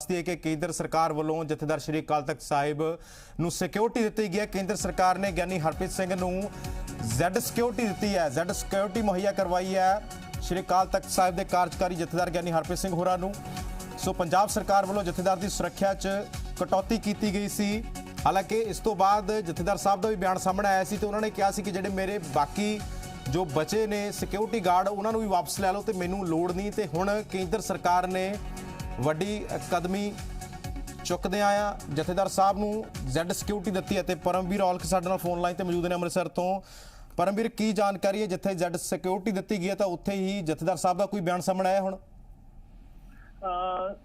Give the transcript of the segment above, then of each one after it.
है कि केंद्र सरकार वालों जथेदार श्री अकाल तख्त साहिब नूं सिक्योरिटी दी गई है। केंद्र सरकार ने ज्ञानी हरप्रीत सिंह नूं Z सिक्योरिटी दी है, Z सिक्योरिटी मुहैया करवाई है श्री अकाल तख्त साहिब के कार्यकारी जथेदार ज्ञानी हरप्रीत सिंह होरां नूं। सो पंजाब सरकार वालों जथेदार की सुरक्षा च कटौती की गई सी। हालांकि इस तो बाद जथेदार साहब का भी बयान सामने आया सी तो उन्होंने कहा सी कि जिहड़े मेरे बाकी जो बचे ने सिक्योरिटी गार्ड उन्होंने भी वापस लै लो तो मैनू लोड़ नहीं। तो हुण केंद्र सरकार ने वड्डी कदमी चुकदिआं जथेदार साहब नूं Z सिक्योरिटी दित्ती है। ते परमवीर औलख साडे नाल फोन लाइन ते मौजूद ने अमृतसर तो। परमवीर की जानकारी है, जिथे Z सिक्योरिटी दित्ती गई है तो उत्थे ही जथेदार साहब का कोई बयान सामने आया हुण?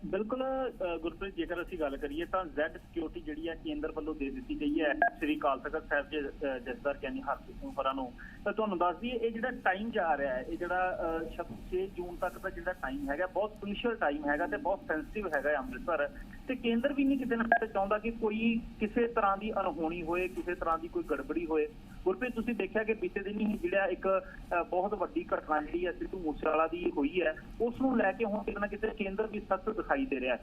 बिल्कुल गुरप्रीत, जेकर असीं गल करिए तो Z सिक्योरिटी जिहड़ी है केंद्र वालों दे दित्ती गई है श्री अकाल तख्त साहिब के जथेदार ज्ञानी हरप्रीत सिंह होरां नूं। तो तुहानूं दस दईए ये जिहड़ा टाइम जा रहा है, ये जिहड़ा 6 जून तक का जिहड़ा टाइम हैगा बहुत क्रूशियल टाइम हैगा ते बहुत सेंसिटिव हैगा अमृतसर। ते केंद्र भी नहीं किते ना किते चाहुंदा कि कोई किसी तरह की अनहोनी होए, किसी तरह की कोई गड़बड़ी होए। गुरप्रीत तुसीं देखिआ कि बीते दिन ही जिहड़ा एक बहुत वड्डी घटना जिहड़ी है सिद्धू मूसेवाला दी होई है, उस नूं लैके हुण किते ना किते केंद्र भी सख्त दिखाई दे रहा है।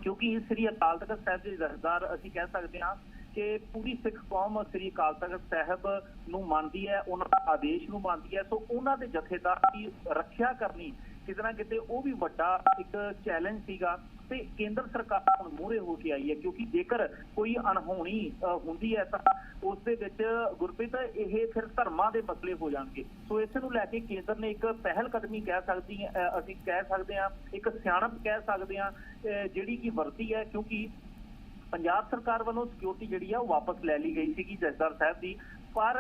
क्योंकि श्री अकाल तख्त साहिब के जथेदार असीं कह सकते हैं कि पूरी सिख कौम श्री अकाल तख्त साहिब नूं मनदी है, उन्हां दे आदेश नूं मनदी है। सो उन्हां दे जथेदार की रखिया करनी किते ना किते वो भी वड्डा एक चैलेंज सीगा। ते केंद्र सरकार हुण मूहरे होके आई है, क्योंकि जेकर कोई अनहोनी हुंदी है तो उस दे विच गुरप्रीत ये फिर धर्मां दे मसले हो जाणगे। सो इस नूं लैके केंद्र ने एक पहल कदमी कह सकते हैं, एक सियाणप कह सकते हैं जिहड़ी कि वरती है। क्योंकि पंजाब सरकार वालों सिक्योरिटी जिहड़ी है वापस लै ली गई सीगी जथेदार साहब की, पर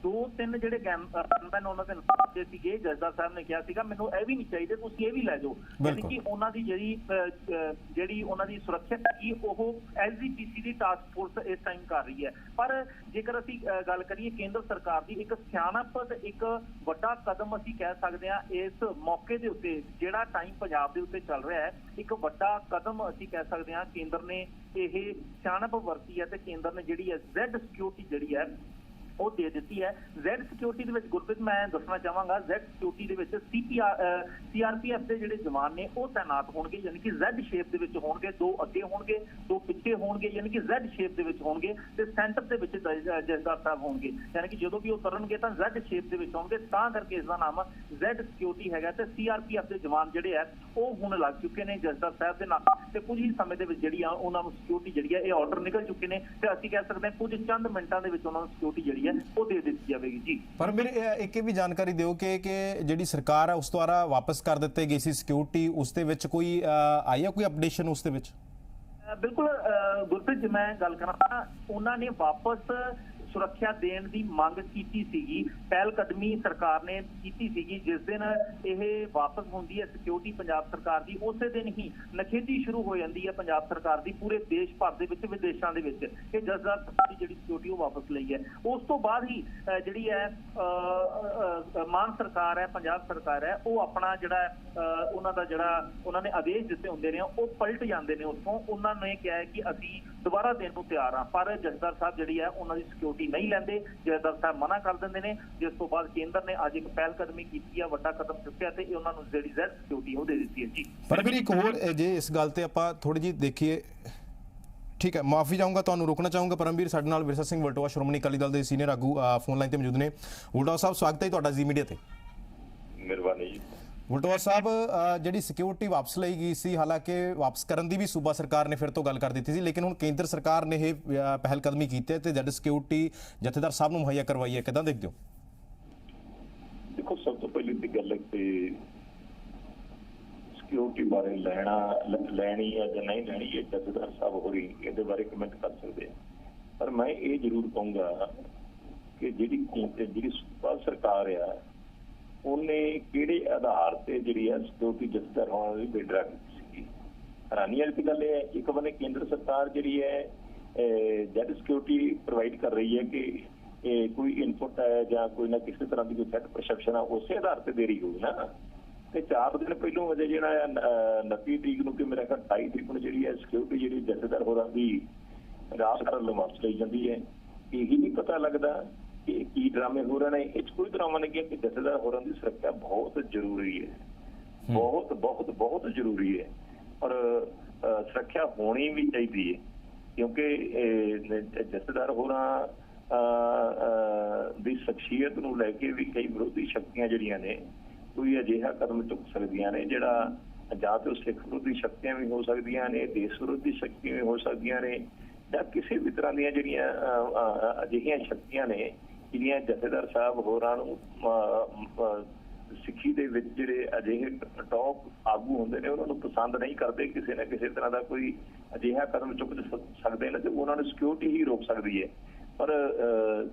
2-3 ਜਿਹੜੇ ਗਨਮੈਨ ਉਹਨਾਂ ਦੇ ਨਾਲ ਦੇ ਸੀਗੇ ਜਥੇਦਾਰ ਸਾਹਿਬ ਨੇ ਕਿਹਾ ਸੀਗਾ ਮੈਨੂੰ ਇਹ ਵੀ ਨਹੀਂ ਚਾਹੀਦੇ, ਤੁਸੀਂ ਇਹ ਵੀ ਲੈ ਜਾਓ। ਯਾਨੀ ਕਿ ਉਹਨਾਂ ਦੀ ਜਿਹੜੀ ਉਹਨਾਂ ਦੀ ਸੁਰੱਖਿਆ ਹੈਗੀ ਉਹ LGPC ਦੀ ਟਾਸਕ ਫੋਰਸ ਇਸ ਟਾਈਮ ਕਰ ਰਹੀ ਹੈ। ਪਰ ਜੇਕਰ ਅਸੀਂ ਗੱਲ ਕਰੀਏ ਕੇਂਦਰ ਸਰਕਾਰ ਦੀ ਇੱਕ ਸਿਆਣਪ ਤੇ ਇੱਕ ਵੱਡਾ ਕਦਮ ਅਸੀਂ ਕਹਿ ਸਕਦੇ ਹਾਂ ਇਸ ਮੌਕੇ ਦੇ ਉੱਤੇ ਜਿਹੜਾ ਟਾਈਮ ਪੰਜਾਬ ਦੇ ਉੱਤੇ ਚੱਲ ਰਿਹਾ ਹੈ, ਇੱਕ ਵੱਡਾ ਕਦਮ ਅਸੀਂ ਕਹਿ ਸਕਦੇ ਹਾਂ ਕੇਂਦਰ ਨੇ ਇਹ ਸਿਆਣਪ ਵਰਤੀ ਹੈ। ਤੇ ਕੇਂਦਰ ਨੇ ਜਿਹੜੀ ਹੈ Z ਸਿਕਿਉਰਿਟੀ ਜਿਹੜੀ ਹੈ ਉਹ ਦੇ ਦਿੱਤੀ ਹੈ। Z ਸਿਕਿਉਰਿਟੀ ਦੇ ਵਿੱਚ ਗੁਰਪ੍ਰੀਤ ਮੈਂ ਦੱਸਣਾ ਚਾਹਾਂਗਾ Z ਸਿਕਿਉਰਿਟੀ ਦੇ ਵਿੱਚ CRPF ਦੇ ਜਿਹੜੇ ਜਵਾਨ ਨੇ ਉਹ ਤੈਨਾਤ ਹੋਣਗੇ, ਯਾਨੀ ਕਿ Z ਸ਼ੇਪ ਦੇ ਵਿੱਚ ਹੋਣਗੇ, 2 ਅੱਗੇ ਹੋਣਗੇ 2 ਪਿੱਛੇ ਹੋਣਗੇ, ਯਾਨੀ ਕਿ Z ਸ਼ੇਪ ਦੇ ਵਿੱਚ ਹੋਣਗੇ ਤੇ ਸੈਂਟਰ ਦੇ ਵਿੱਚ ਜਥੇਦਾਰ ਸਾਹਿਬ ਹੋਣਗੇ। ਯਾਨੀ ਕਿ ਜਦੋਂ ਵੀ ਉਹ ਕਰਨਗੇ ਤਾਂ Z ਸ਼ੇਪ ਦੇ ਵਿੱਚ ਹੋਣਗੇ, ਤਾਂ ਕਰਕੇ ਇਸ ਦਾ ਨਾਮ Z ਸਿਕਿਉਰਿਟੀ ਹੈਗਾ। ਤੇ CRPF ਦੇ ਜਵਾਨ ਜਿਹੜੇ ਆ ਉਹ ਹੁਣ ਲੱਗ ਚੁੱਕੇ ਨੇ ਜਥੇਦਾਰ ਸਾਹਿਬ ਦੇ ਨਾਲ ਤੇ ਕੁਝ ਹੀ ਸਮੇਂ ਦੇ ਵਿੱਚ ਜਿਹੜੀ ਆ ਉਹਨਾਂ ਨੂੰ ਸਿਕਿਉਰਿਟੀ ਜਿਹੜੀ ਹੈ ਇਹ ਆਰਡਰ ਨਿਕਲ ਚੁੱਕੇ ਨੇ ਤੇ ਅਸੀਂ ਕਹਿ ਸਕਦੇ ਹਾਂ ਕੁਝ ਚੰਦ ਮਿੰਟਾਂ ਦੇ ਵਿੱਚ ਉਹਨਾਂ ਨੂੰ ਸਿਕਿਉਰਿਟੀ ਜਿਹੜੀ ਹੈ ਉਹ ਦੇ ਦਿੱਤੀ ਜਾਵੇਗੀ। ਜੀ पर मेरे एक भी जानकारी दिओ कि जिहड़ी सरकार है उस द्वारा वापस कर दिते गई सी सिक्योरिटी, उस दे विच कोई आई है कोई अपडेशन उस दे विच? बिल्कुल गुरप्रीत जी मैं गल करा उन्होंने वापस सुरक्षा देने की मंग की सीगी, पहल कदमी सरकार ने की सीगी। जिस दिन यह वापस होंदी है सिक्योरिटी पंजाब सरकार की, उस दिन ही नखेती शुरू हो जाती है पंजाब सरकार की पूरे देश भर के विदेशों के विच कि जथेदार सरकार की जिहड़ी सिक्योरिटी वापस लई है। उस तो बाद ही जिहड़ी है मान सरकार है पंजाब सरकार है वो अपना जिहड़ा उन्हां दा जिहड़ा उन्होंने आदेश दिते हुंदे ने वो पलट जाते हैं उत्थों। उन्होंने कहा है कि असीं दोबारा देने को तैयार हाँ, पर जथेदार साहब जिहड़ी है उन्हां दी सिक्योरिटी नहीं लैंदे, जथेदार साहब मना कर देंगे ने। जिस तो बाद केंद्र ने अज एक पहल कदमी की है, वड्डा कदम चुक्या ते उन्हां नूं जिहड़ी Z सिक्योरिटी वो दे दी है। जी पर फिर एक होर जे इस गल ते आपां थोड़ी जी देखिए, ठीक है माफ़ी चाहूँगा तुहानूं रोकना चाहूँगा। परमवीर साडे नाल विरसा सिंह वलटोआ श्रोमणी अकाली दल के सीनियर आगू फोन लाइन ते मौजूद ने। वलटोआ साहब स्वागत है तुहाडा जी मीडिया ते। मिहरबानी जी। वलटोआ साहब जिहड़ी सिक्योरिटी वापस लई गई सी, हालांकि वापस करन दी भी सूबा सरकार ने फिर तो गल कर दी सी, लेकिन हुण केंद्र सरकार ने यह पहल कदमी की है ते Z सिक्योरिटी जथेदार साहब नूं मुहैया करवाई है, किदां देखदे हो? देखो सब तो पहले तो गल कि सिक्योरिटी बारे लैनी है या नहीं लैनी है जथेदार साहब हो रही ये बारे कमेंट कर सकते हैं। पर मैं ये जरूर कहूँगा कि जी सूबा सरकार है उन्हें किहड़े आधार से जी सिक्योरिटी जथेदार होने की बिड रखी सी। हैरानी वाली गल है एक बने केंद्र सरकार जी है Z सिक्योरिटी प्रोवाइड कर रही है कि कोई इनपुट है या कोई ना किसी तरह की कोई सेट परसैप्शन है उस आधार पर दे रही होगी ना। तो 4 दिन पहलों अजे जो 29 तरीक को मेरा ख्याल 28 तरीक को जी सिक्योरिटी जी जथेदार होरां की रात कर वापस ली जाती है। यही नहीं पता लगता कि ड्रामे हो रहे हैं। कोई ड्रामा नहीं है कि जथेदार होरां की सुरक्षा बहुत जरूरी है, बहुत बहुत बहुत जरूरी है। और ਸੁਰੱਖਿਆ ਹੋਣੀ ਵੀ ਚਾਹੀਦੀ ਹੈ, ਕਿਉਂਕਿ ਜਥੇਦਾਰ ਹੋਰਾਂ ਦੀ ਸ਼ਖਸੀਅਤ ਨੂੰ ਲੈ ਕੇ ਵੀ ਕਈ ਵਿਰੋਧੀ ਸ਼ਕਤੀਆਂ ਜਿਹੜੀਆਂ ਨੇ ਕੋਈ ਅਜਿਹਾ ਕਦਮ ਚੁੱਕ ਸਕਦੀਆਂ ਨੇ ਜਿਹੜਾ ਜਾਂ ਤਾਂ ਸਿੱਖ ਵਿਰੋਧੀ ਸ਼ਕਤੀਆਂ ਵੀ ਹੋ ਸਕਦੀਆਂ ਨੇ, ਦੇਸ਼ ਵਿਰੋਧੀ ਸ਼ਕਤੀਆਂ ਵੀ ਹੋ ਸਕਦੀਆਂ ਨੇ, ਜਾਂ ਕਿਸੇ ਵੀ ਤਰ੍ਹਾਂ ਦੀਆਂ ਜਿਹੜੀਆਂ ਅਜਿਹੀਆਂ ਸ਼ਕਤੀਆਂ ਨੇ ਜਿਹੜੀਆਂ ਜਥੇਦਾਰ ਸਾਹਿਬ ਹੋਰਾਂ ਨੂੰ ਸਿੱਖੀ ਦੇ ਵਿੱਚ ਜਿਹੜੇ ਅਜਿਹੇ ਟੌਪ ਆਗੂ ਹੁੰਦੇ ਨੇ ਉਹਨਾਂ ਨੂੰ ਪਸੰਦ ਨਹੀਂ ਕਰਦੇ, ਕਿਸੇ ਨਾ ਕਿਸੇ ਤਰ੍ਹਾਂ ਦਾ ਕੋਈ ਅਜਿਹਾ ਕਦਮ ਚੁੱਕ ਸਕਦੇ ਨੇ ਤੇ ਉਹਨਾਂ ਨੂੰ ਸਿਕਿਉਰਿਟੀ ਹੀ ਰੋਕ ਸਕਦੀ ਹੈ। ਪਰ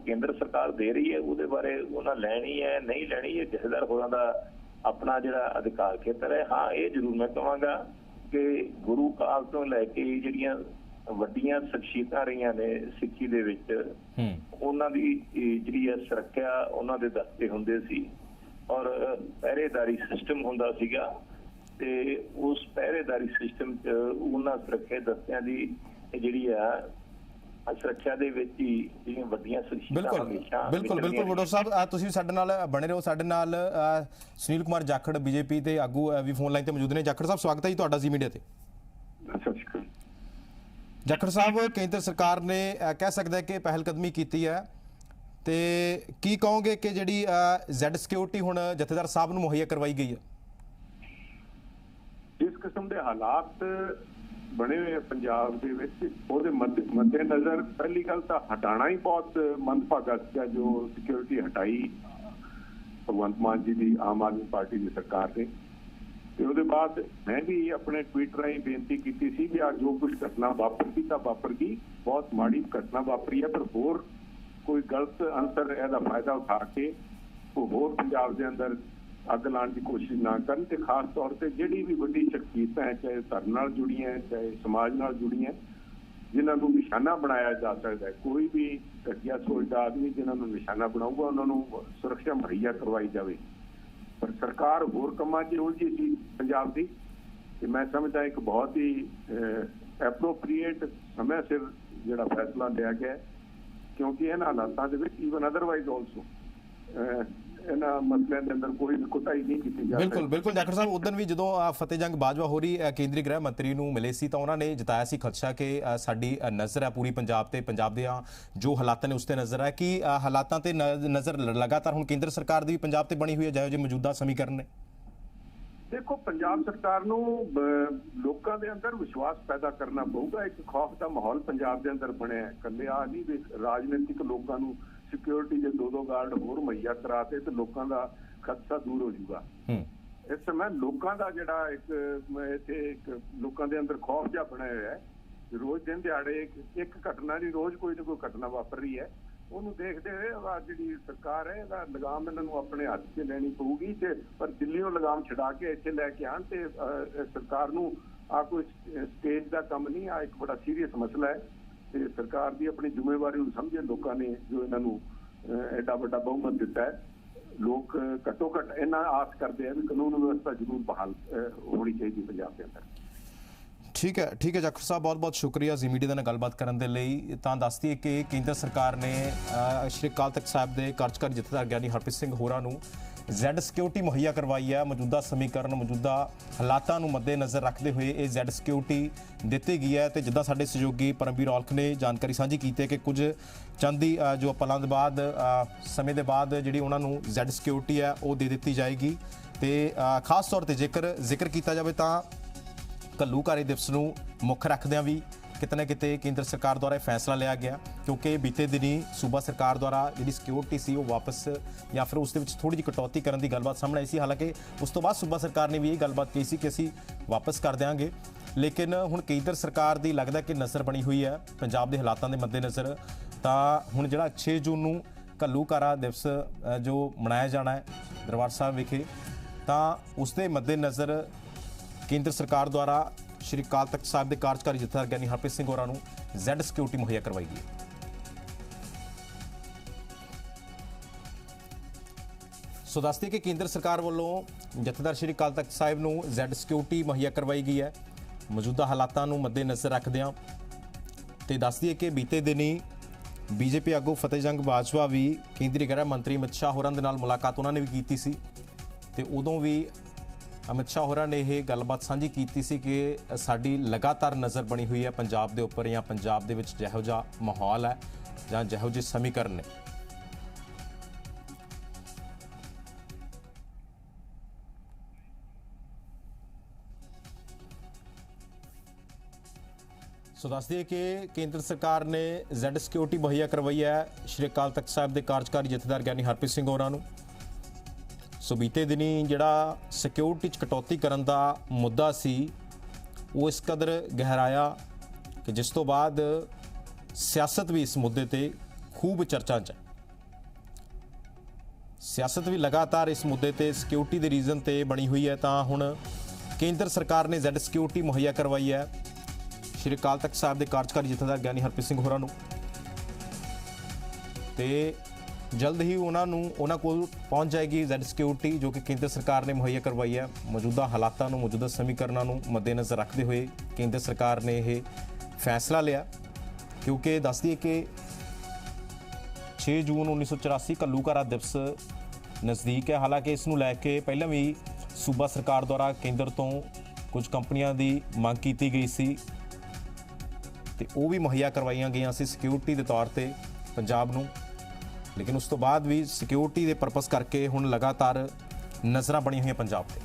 ਕੇਂਦਰ ਸਰਕਾਰ ਦੇ ਰਹੀ ਹੈ, ਉਹਦੇ ਬਾਰੇ ਉਹਨਾਂ ਲੈਣੀ ਹੈ ਨਹੀਂ ਲੈਣੀ, ਇਹ ਜਥੇਦਾਰ ਹੋਰਾਂ ਦਾ ਆਪਣਾ ਜਿਹੜਾ ਅਧਿਕਾਰ ਖੇਤਰ ਹੈ। ਹਾਂ, ਇਹ ਜ਼ਰੂਰ ਮੈਂ ਕਹਾਂਗਾ ਕਿ ਗੁਰੂ ਕਾਲ ਤੋਂ ਲੈ ਕੇ ਜਿਹੜੀਆਂ ਵੱਡੀਆਂ ਸ਼ਖਸੀਅਤਾਂ ਰਹੀਆਂ ਨੇ ਸਿੱਖੀ ਦੇ ਵਿੱਚ, ਉਹਨਾਂ ਦੀ ਜਿਹੜੀ ਹੈ ਸੁਰੱਖਿਆ ਉਹਨਾਂ ਦੇ ਦਸਤੇ ਹੁੰਦੇ ਸੀ ਔਰ ਪਹਿਰੇਦਾਰੀ ਸਿਸਟਮ ਹੁੰਦਾ ਸੀਗਾ ਤੇ ਉਸ ਪਹਿਰੇਦਾਰੀ ਸਿਸਟਮ 'ਚ ਉਹਨਾਂ ਸੁਰੱਖਿਆ ਦਸਤਿਆਂ ਦੀ ਜਿਹੜੀ ਆ ਸੁਰੱਖਿਆ ਦੇ ਵਿੱਚ ਹੀ ਜਿਹੜੀਆਂ ਵੱਡੀਆਂ ਸ਼ਖਸੀਅਤਾਂ ਹਮੇਸ਼ਾ ਬਿਲਕੁਲ ਵਡੋਲ ਸਾਹਿਬ ਤੁਸੀਂ ਵੀ ਸਾਡੇ ਨਾਲ ਬਣੇ ਰਹੋ। ਸਾਡੇ ਨਾਲ ਸੁਨੀਲ ਕੁਮਾਰ ਜਾਖੜ ਬੀਜੇਪੀ ਦੇ ਆਗੂ ਵੀ ਫੋਨ ਲਾਈਨ ਤੇ ਮੌਜੂਦ ਨੇ। ਜਾਖੜ ਸਾਹਿਬ ਸਵਾਗਤ ਹੈ ਜੀ ਤੁਹਾਡਾ ਜ਼ੀ ਮੀਡੀਆ ਤੇ। ਜਾਖੜ ਸਾਹਿਬ, ਕੇਂਦਰ ਸਰਕਾਰ ਨੇ ਕਹਿ ਸਕਦਾ ਕਿ ਪਹਿਲ ਕਦਮੀ ਕੀਤੀ ਹੈ ਤੇ ਕੀ ਕਹੋਗੇ ਕਿ ਜਿਹੜੀ ਜ਼ੈਡ ਸਿਕਿਉਰਿਟੀ ਹੁਣ ਜਥੇਦਾਰ ਸਾਹਿਬ ਨੂੰ ਮੁਹੱਈਆ ਕਰਵਾਈ ਗਈ ਹੈ? ਜਿਸ ਕਿਸਮ ਦੇ ਹਾਲਾਤ ਬਣੇ ਹੋਏ ਪੰਜਾਬ ਦੇ ਵਿੱਚ ਉਹਦੇ ਮੱਦੇ ਨਜ਼ਰ ਪਹਿਲੀ ਗੱਲ ਤਾਂ ਹਟਾਣਾ ਹੀ ਬਹੁਤ ਮੰਦਭਾਗਾ ਸੀਗਾ ਜੋ ਸਿਕਿਉਰਿਟੀ ਹਟਾਈ ਭਗਵੰਤ ਮਾਨ ਜੀ ਦੀ ਆਮ ਆਦਮੀ ਪਾਰਟੀ ਦੀ ਸਰਕਾਰ ਨੇ। ਤੇ ਉਹਦੇ ਬਾਅਦ ਮੈਂ ਵੀ ਆਪਣੇ ਟਵੀਟ ਰਾਹੀਂ ਬੇਨਤੀ ਕੀਤੀ ਸੀ ਕਿ ਜੋ ਕੁਝ ਘਟਨਾ ਵਾਪਰੀ ਤਾਂ ਵਾਪਰ ਗਈ, ਬਹੁਤ ਮਾੜੀ ਘਟਨਾ ਵਾਪਰੀ ਹੈ, ਪਰ ਹੋਰ ਕੋਈ ਗਲਤ ਅੰਸਰ ਇਹਦਾ ਫਾਇਦਾ ਉਠਾ ਕੇ ਉਹ ਹੋਰ ਪੰਜਾਬ ਦੇ ਅੰਦਰ ਅੱਗ ਲਾਉਣ ਦੀ ਕੋਸ਼ਿਸ਼ ਨਾ ਕਰਨ। ਤੇ ਖਾਸ ਤੌਰ ਤੇ ਜਿਹੜੀ ਵੀ ਵੱਡੀ ਸ਼ਖਸੀਅਤਾਂ ਹੈ, ਚਾਹੇ ਧਰਮ ਨਾਲ ਜੁੜੀਆਂ ਚਾਹੇ ਸਮਾਜ ਨਾਲ ਜੁੜੀਆਂ, ਜਿਨ੍ਹਾਂ ਨੂੰ ਨਿਸ਼ਾਨਾ ਬਣਾਇਆ ਜਾ ਸਕਦਾ ਹੈ, ਕੋਈ ਵੀ ਘਟੀਆ ਸੋਚ ਦਾ ਆਦਮੀ ਜਿਨ੍ਹਾਂ ਨੂੰ ਨਿਸ਼ਾਨਾ ਬਣਾਊਗਾ ਉਹਨਾਂ ਨੂੰ ਸੁਰੱਖਿਆ ਮੁਹੱਈਆ ਕਰਵਾਈ ਜਾਵੇ। ਪਰ ਸਰਕਾਰ ਹੋਰ ਕੰਮਾਂ 'ਚ ਉਲਝੀ ਸੀ ਪੰਜਾਬ ਦੀ ਤੇ ਮੈਂ ਸਮਝਦਾ ਇੱਕ ਬਹੁਤ ਹੀ ਐਪਰੋਪਰੀਏਟ ਸਮੇਂ ਸਿਰ ਜਿਹੜਾ ਫੈਸਲਾ ਲਿਆ ਗਿਆ, ਕਿਉਂਕਿ ਇਹਨਾਂ ਹਾਲਾਤਾਂ ਦੇ ਵਿੱਚ ਈਵਨ ਅਦਰਵਾਈਜ਼ ਆਲਸੋ ਇਹਨਾਂ ਮਸਲਿਆਂ ਦੇ ਅੰਦਰ ਕੋਈ ਕੋਤਾਹੀ ਨਹੀਂ ਕੀਤੀ ਜਾ ਸਕਦੀ। ਬਿਲਕੁਲ ਜਾਖੜ ਸਾਹਿਬ, ਉਦੋਂ ਵੀ ਜਦੋਂ ਫਤਿਹ ਜੰਗ ਬਾਜਵਾ ਹੋਰੀ ਕੇਂਦਰੀ ਗ੍ਰਹਿ ਮੰਤਰੀ ਨੂੰ ਮਿਲੇ ਸੀ ਤਾਂ ਉਹਨਾਂ ਨੇ ਜਤਾਇਆ ਸੀ ਖਦਸ਼ਾ ਕਿ ਸਾਡੀ ਨਜ਼ਰ ਹੈ ਪੂਰੀ ਪੰਜਾਬ ਤੇ, ਪੰਜਾਬ ਦੇ ਜੋ ਹਾਲਾਤ ਨੇ ਉਸ ਤੇ ਨਜ਼ਰ ਹੈ। ਕਿ ਹਾਲਾਤਾਂ ਤੇ ਨਜ਼ਰ ਲਗਾਤਾਰ ਹੁਣ ਕੇਂਦਰ ਸਰਕਾਰ ਦੀ ਵੀ ਪੰਜਾਬ ਤੇ ਬਣੀ ਹੋਈ ਹੈ ਜਿਹੋ ਜਿਹੇ ਮੌਜੂਦਾ ਸਮੀਕਰਨ ਨੇ? ਦੇਖੋ, ਪੰਜਾਬ ਸਰਕਾਰ ਨੂੰ ਲੋਕਾਂ ਦੇ ਅੰਦਰ ਵਿਸ਼ਵਾਸ ਪੈਦਾ ਕਰਨਾ ਪਊਗਾ। ਇੱਕ ਖੌਫ ਦਾ ਮਾਹੌਲ ਪੰਜਾਬ ਦੇ ਅੰਦਰ ਬਣਿਆ ਹੈ। ਇਕੱਲੇ ਆ ਨਹੀਂ ਵੀ ਰਾਜਨੀਤਿਕ ਲੋਕਾਂ ਨੂੰ ਸਿਕਿਉਰਿਟੀ ਦੇ ਦੋ ਗਾਰਡ ਹੋਰ ਮੁਹੱਈਆ ਕਰਾਤੇ ਤੇ ਲੋਕਾਂ ਦਾ ਖਦਸ਼ਾ ਦੂਰ ਹੋ ਜਾਊਗਾ। ਇਸ ਸਮੇਂ ਲੋਕਾਂ ਦਾ ਜਿਹੜਾ ਇੱਕ ਲੋਕਾਂ ਦੇ ਅੰਦਰ ਖੌਫ ਜਿਹਾ ਬਣਿਆ ਹੋਇਆ ਹੈ। ਰੋਜ਼ ਦਿਨ ਦਿਹਾੜੇ ਇੱਕ ਘਟਨਾ ਨਹੀਂ, ਰੋਜ਼ ਕੋਈ ਨਾ ਕੋਈ ਘਟਨਾ ਵਾਪਰ ਰਹੀ ਹੈ। ਉਹਨੂੰ ਦੇਖਦੇ ਹੋਏ ਜਿਹੜੀ ਸਰਕਾਰ ਹੈ ਇਹਦਾ ਲਗਾਮ ਇਹਨਾਂ ਨੂੰ ਆਪਣੇ ਹੱਥ 'ਚ ਲੈਣੀ ਪਊਗੀ। ਤੇ ਪਰ ਦਿੱਲੀੋਂ ਲਗਾਮ ਛਡਾ ਕੇ ਇੱਥੇ ਲੈ ਕੇ ਆਉਣ ਤੇ ਸਰਕਾਰ ਨੂੰ ਕੋਈ ਸਟੇਜ ਦਾ ਕੰਮ ਨਹੀਂ, ਇੱਕ ਬੜਾ ਸੀਰੀਅਸ ਮਸਲਾ ਹੈ ਤੇ ਸਰਕਾਰ ਦੀ ਆਪਣੀ ਜ਼ਿੰਮੇਵਾਰੀ ਨੂੰ ਸਮਝੇ ਲੋਕਾਂ ਨੇ ਜੋ ਇਹਨਾਂ ਨੂੰ ਐਡਾ ਵੱਡਾ ਬਹੁਮਤ ਦਿੱਤਾ ਹੈ। ਲੋਕ ਘੱਟੋ ਘੱਟ ਇਹਨਾਂ ਆਸ ਕਰਦੇ ਆ ਵੀ ਕਾਨੂੰਨ ਵਿਵਸਥਾ ਜ਼ਰੂਰ ਬਹਾਲ ਹੋਣੀ ਚਾਹੀਦੀ ਪੰਜਾਬ ਦੇ ਅੰਦਰ। ਠੀਕ ਹੈ ਜਾਖੜ ਸਾਹਿਬ, ਬਹੁਤ ਬਹੁਤ ਸ਼ੁਕਰੀਆ ਜ਼ੀ ਮੀਡੀਆ ਦੇ ਨਾਲ ਗੱਲਬਾਤ ਕਰਨ ਦੇ ਲਈ। ਤਾਂ ਦੱਸਦੀ ਹੈ ਕਿ ਕੇਂਦਰ ਸਰਕਾਰ ਨੇ ਸ਼੍ਰੀ ਅਕਾਲ ਤਖਤ ਸਾਹਿਬ ਦੇ ਕਾਰਜਕਾਰੀ ਜਥੇਦਾਰ ਗਿਆਨੀ ਹਰਪ੍ਰੀਤ ਸਿੰਘ ਹੋਰਾਂ ਨੂੰ ਜ਼ੈਡ ਸਿਕਿਉਰਿਟੀ ਮੁਹੱਈਆ ਕਰਵਾਈ ਹੈ। ਮੌਜੂਦਾ ਸਮੀਕਰਨ, ਮੌਜੂਦਾ ਹਾਲਾਤਾਂ ਨੂੰ ਮੱਦੇਨਜ਼ਰ ਰੱਖਦੇ ਹੋਏ ਇਹ ਜ਼ੈਡ ਸਿਕਿਉਰਿਟੀ ਦਿੱਤੀ ਗਈ ਹੈ। ਤੇ ਜਿੱਦਾਂ ਸਾਡੇ ਸਹਿਯੋਗੀ ਪਰਮਵੀਰ ਔਲਖ ਨੇ ਜਾਣਕਾਰੀ ਸਾਂਝੀ ਕੀਤੀ ਹੈ ਕਿ ਕੁਝ ਚੰਦ ਦੀ ਜੋ ਪਲਾਂ ਦੇ ਬਾਅਦ ਸਮੇਂ ਦੇ ਬਾਅਦ ਜਿਹੜੀ ਉਹਨਾਂ ਨੂੰ ਜ਼ੈਡ ਸਿਕਿਉਰਿਟੀ ਹੈ ਉਹ ਦੇ ਦਿੱਤੀ ਜਾਏਗੀ। ਤੇ ਖਾਸ ਤੌਰ ਤੇ ਜ਼ਿਕਰ ਕੀਤਾ ਜਾਵੇ ਤਾਂ ਘੱਲੂਘਾਰੇ ਦਿਵਸ ਨੂੰ ਮੁੱਖ ਰੱਖਦਿਆਂ ਵੀ ਕਿਤੇ ਨਾ ਕਿਤੇ ਕੇਂਦਰ ਸਰਕਾਰ ਦੁਆਰਾ ਇਹ ਫੈਸਲਾ ਲਿਆ ਗਿਆ, ਕਿਉਂਕਿ ਬੀਤੇ ਦਿਨੀ ਸੂਬਾ ਸਰਕਾਰ ਦੁਆਰਾ ਜਿਹੜੀ ਸਿਕਿਉਰਿਟੀ ਸੀ ਉਹ ਵਾਪਸ ਜਾਂ ਫਿਰ ਉਸ ਦੇ ਵਿੱਚ ਥੋੜੀ ਜਿਹੀ ਕਟੌਤੀ ਕਰਨ ਦੀ ਗੱਲਬਾਤ ਸਾਹਮਣੇ ਆਈ ਸੀ। ਹਾਲਾਂਕਿ ਉਸ ਤੋਂ ਬਾਅਦ ਸੂਬਾ ਸਰਕਾਰ ਨੇ ਵੀ ਇਹ ਗੱਲਬਾਤ ਕਹੀ ਸੀ ਕਿ ਅਸੀਂ ਵਾਪਸ ਕਰ ਦਿਆਂਗੇ। ਲੇਕਿਨ ਹੁਣ ਕੇਂਦਰ ਸਰਕਾਰ ਦੀ ਲੱਗਦਾ ਕਿ ਨਜ਼ਰ ਬਣੀ ਹੋਈ ਹੈ ਪੰਜਾਬ ਦੇ ਹਾਲਾਤਾਂ ਦੇ ਮੱਦੇਨਜ਼ਰ। ਤਾਂ ਹੁਣ ਜਿਹੜਾ 6 ਜੂਨ ਨੂੰ ਘੱਲੂਘਾਰਾ ਦਿਵਸ ਜੋ ਮਨਾਇਆ ਜਾਣਾ ਹੈ ਦਰਬਾਰ ਸਾਹਿਬ ਵਿਖੇ, ਤਾਂ ਉਸ ਦੇ ਮੱਦੇਨਜ਼ਰ ਕੇਂਦਰ ਸਰਕਾਰ ਦੁਆਰਾ ਸ਼੍ਰੀ ਅਕਾਲ ਤਖਤ ਸਾਹਿਬ ਦੇ ਕਾਰਜਕਾਰੀ ਜਥੇਦਾਰ ਗਿਆਨੀ ਹਰਪ੍ਰੀਤ ਸਿੰਘ ਹੋਰਾਂ ਨੂੰ ਜ਼ੈਡ ਸਿਕਿਉਰਿਟੀ ਮੁਹੱਈਆ ਕਰਵਾਈ ਗਈ। ਸੋ ਦੱਸਦੇ ਕਿ ਕੇਂਦਰ ਸਰਕਾਰ ਵੱਲੋਂ ਜਥੇਦਾਰ ਸ਼੍ਰੀ ਅਕਾਲ ਤਖਤ ਸਾਹਿਬ ਨੂੰ ਜ਼ੈਡ ਸਿਕਿਉਰਿਟੀ ਮੁਹੱਈਆ ਕਰਵਾਈ ਗਈ ਹੈ ਮੌਜੂਦਾ ਹਾਲਾਤਾਂ ਨੂੰ ਮੱਦੇਨਜ਼ਰ ਰੱਖਦਿਆਂ। ਤੇ ਦੱਸਦੀ ਹੈ ਕਿ ਬੀਤੇ ਦਿਨੀ ਬੀਜੇਪੀ ਆਗੂ ਫਤਿਹ ਜੰਗ ਬਾਜਵਾ ਵੀ ਕੇਂਦਰੀ ਗ੍ਰਹਿ ਮੰਤਰੀ ਅਮਿਤ ਸ਼ਾਹ ਹੋਰਾਂ ਦੇ ਨਾਲ ਮੁਲਾਕਾਤ ਉਹਨਾਂ ਨੇ ਵੀ ਕੀਤੀ ਸੀ ਤੇ ਉਦੋਂ ਵੀ ਅਮਿਤ ਸ਼ਾਹ ਹੋਰਾਂ ਨੇ ਇਹ ਗੱਲਬਾਤ ਸਾਂਝੀ ਕੀਤੀ ਸੀ ਕਿ ਸਾਡੀ ਲਗਾਤਾਰ ਨਜ਼ਰ ਬਣੀ ਹੋਈ ਹੈ ਪੰਜਾਬ ਦੇ ਉੱਪਰ ਜਾਂ ਪੰਜਾਬ ਦੇ ਵਿੱਚ ਜਿਹੋ ਜਿਹਾ ਮਾਹੌਲ ਹੈ ਜਾਂ ਜਿਹੋ ਜਿਹੇ ਸਮੀਕਰਨ ਨੇ। ਸੋ ਦੱਸ ਦਈਏ ਕਿ ਕੇਂਦਰ ਸਰਕਾਰ ਨੇ ਜ਼ੈਡ ਸਿਕਿਉਰਿਟੀ ਮੁਹੱਈਆ ਕਰਵਾਈ ਹੈ ਸ਼੍ਰੀ ਅਕਾਲ ਤਖਤ ਸਾਹਿਬ ਦੇ ਕਾਰਜਕਾਰੀ ਜਥੇਦਾਰ ਗਿਆਨੀ ਹਰਪ੍ਰੀਤ ਸਿੰਘ ਹੋਰਾਂ ਨੂੰ। ਸੋ ਬੀਤੇ ਦਿਨੀ ਜਿਹੜਾ ਸਿਕਿਉਰਿਟੀ 'ਚ ਕਟੌਤੀ ਕਰਨ ਦਾ ਮੁੱਦਾ ਸੀ ਉਹ ਇਸ ਕਦਰ ਗਹਿਰਾਇਆ ਕਿ ਜਿਸ ਤੋਂ ਬਾਅਦ ਸਿਆਸਤ ਵੀ ਇਸ ਮੁੱਦੇ ਤੇ ਖੂਬ ਚਰਚਾ 'ਚ ਹੈ। ਸਿਆਸਤ ਵੀ ਲਗਾਤਾਰ ਇਸ ਮੁੱਦੇ ਤੇ ਸਿਕਿਉਰਿਟੀ ਦੇ ਰੀਜ਼ਨ ਤੇ ਬਣੀ ਹੋਈ ਹੈ। ਤਾਂ ਹੁਣ ਕੇਂਦਰ ਸਰਕਾਰ ਨੇ ਜ਼ੈਡ ਸਿਕਿਉਰਿਟੀ ਮੁਹੱਈਆ ਕਰਵਾਈ ਹੈ ਸ਼੍ਰੀ ਅਕਾਲ ਤਖਤ ਸਾਹਿਬ ਦੇ ਕਾਰਜਕਾਰੀ ਜਥੇਦਾਰ ਗਿਆਨੀ ਹਰਪ੍ਰੀਤ ਸਿੰਘ ਹੋਰਾਂ ਨੂੰ, ਤੇ ਜਲਦ ਹੀ ਉਹਨਾਂ ਕੋਲ ਪਹੁੰਚ ਜਾਏਗੀ ਜ਼ੈਡ ਸਿਕਿਉਰਿਟੀ ਜੋ ਕਿ ਕੇਂਦਰ ਸਰਕਾਰ ਨੇ ਮੁਹੱਈਆ ਕਰਵਾਈ ਹੈ। ਮੌਜੂਦਾ ਹਾਲਾਤਾਂ ਨੂੰ, ਮੌਜੂਦਾ ਸਮੀਕਰਨਾਂ ਨੂੰ ਮੱਦੇਨਜ਼ਰ ਰੱਖਦੇ ਹੋਏ ਕੇਂਦਰ ਸਰਕਾਰ ਨੇ ਇਹ ਫੈਸਲਾ ਲਿਆ, ਕਿਉਂਕਿ ਦੱਸ ਦਈਏ ਕਿ 6 ਜੂਨ 1984 ਘੱਲੂਘਾਰਾ ਦਿਵਸ ਨਜ਼ਦੀਕ ਹੈ। ਹਾਲਾਂਕਿ ਇਸ ਨੂੰ ਲੈ ਕੇ ਪਹਿਲਾਂ ਵੀ ਸੂਬਾ ਸਰਕਾਰ ਦੁਆਰਾ ਕੇਂਦਰ ਤੋਂ ਕੁਝ ਕੰਪਨੀਆਂ ਦੀ ਮੰਗ ਕੀਤੀ ਗਈ ਸੀ ਤੇ ਉਹ ਵੀ ਮੁਹੱਈਆ ਕਰਵਾਈਆਂ ਗਈਆਂ ਸੀ ਸਿਕਿਉਰਿਟੀ ਦੇ ਤੌਰ ਤੇ ਪੰਜਾਬ ਨੂੰ, ਲੇਕਿਨ ਉਸ ਤੋਂ ਬਾਅਦ ਵੀ ਸਿਕਿਉਰਿਟੀ ਦੇ ਪਰਪਸ ਕਰਕੇ ਹੁਣ ਲਗਾਤਾਰ ਨਜ਼ਰਾਂ ਬਣੀਆਂ ਹੋਈਆਂ ਪੰਜਾਬ ਤੇ।